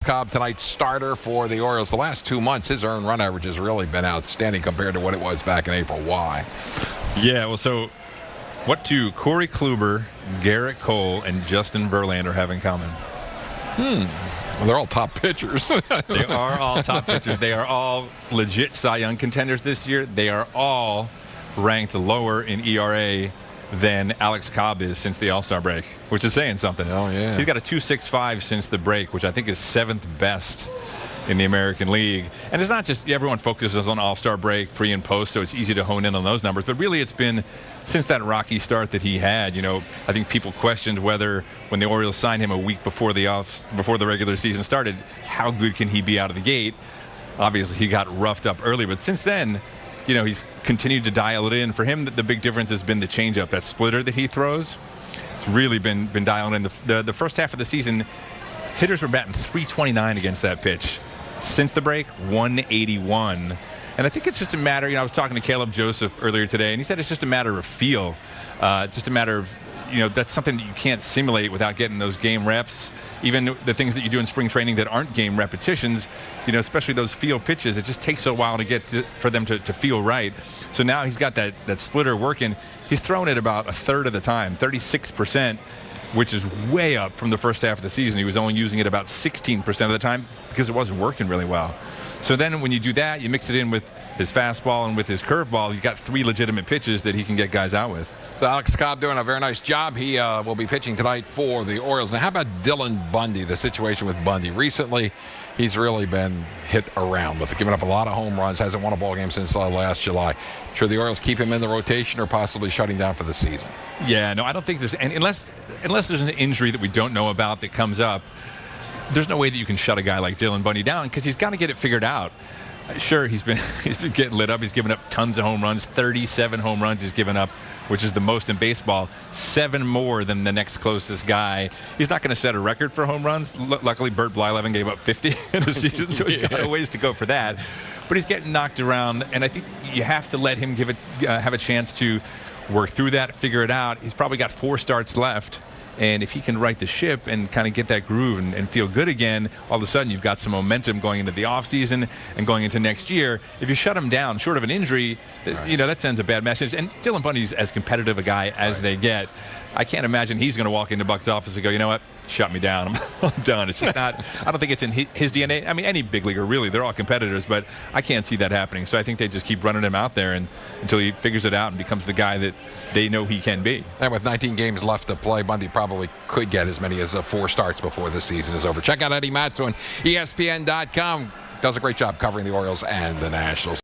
Cobb, tonight's starter for the Orioles. The last 2 months, his earned run average has really been outstanding compared to what it was back in April. Why? Yeah, well, so what do Corey Kluber, Garrett Cole, and Justin Verlander have in common? Well, they're all top pitchers. They are all top pitchers. They are all legit Cy Young contenders this year. They are all ranked lower in ERA than Alex Cobb is since the All-Star break, which is saying something. Oh, yeah. He's got a 2.65 since the break, which I think is 7th best in the American League. And it's not just everyone focuses on All-Star break, pre and post, so it's easy to hone in on those numbers. But really, it's been since that rocky start that he had. You know, I think people questioned whether when the Orioles signed him a week before the regular season started, how good can he be out of the gate? Obviously, he got roughed up early, but since then, you know, he's continued to dial it in. For him, the big difference has been the changeup, that splitter that he throws. It's really been dialing in. The first half of the season, hitters were batting .329 against that pitch. Since the break, 181. And I think it's just a matter, you know, I was talking to Caleb Joseph earlier today, and he said it's just a matter of feel. It's just a matter of, you know, that's something that you can't simulate without getting those game reps. Even the things that you do in spring training that aren't game repetitions, you know, especially those feel pitches, it just takes a while to get for them to feel right. So now he's got that splitter working. He's thrown it about a third of the time, 36%, which is way up from the first half of the season. He was only using it about 16% of the time because it wasn't working really well. So then when you do that, you mix it in with his fastball and with his curveball, you've got 3 legitimate pitches that he can get guys out with. So Alex Cobb doing a very nice job. He will be pitching tonight for the Orioles. Now, how about Dylan Bundy, the situation with Bundy? Recently, he's really been hit around with giving up a lot of home runs, hasn't won a ball game since last July. Should the Orioles keep him in the rotation or possibly shutting down for the season? Yeah, no, I don't think there's any, unless there's an injury that we don't know about that comes up, there's no way that you can shut a guy like Dylan Bundy down because he's got to get it figured out. Sure, he's been getting lit up. He's given up tons of home runs, 37 home runs he's given up, which is the most in baseball, 7 more than the next closest guy. He's not going to set a record for home runs. Luckily, Bert Blyleven gave up 50 in a season, so he's got a ways to go for that. But he's getting knocked around, and I think you have to let him have a chance to work through that, figure it out. He's probably got 4 starts left. And if he can right the ship and kind of get that groove and feel good again, all of a sudden you've got some momentum going into the offseason and going into next year. If you shut him down, short of an injury, you know, that sends a bad message. And Dylan Bundy's as competitive a guy as they get. I can't imagine he's going to walk into Buck's office and go, you know what, shut me down. I'm done. It's just not, I don't think it's in his DNA. I mean, any big leaguer, really, they're all competitors, but I can't see that happening. So I think they just keep running him out there until he figures it out and becomes the guy that they know he can be. And with 19 games left to play, Bundy probably could get as many as 4 starts before the season is over. Check out Eddie Matz on ESPN.com. Does a great job covering the Orioles and the Nationals.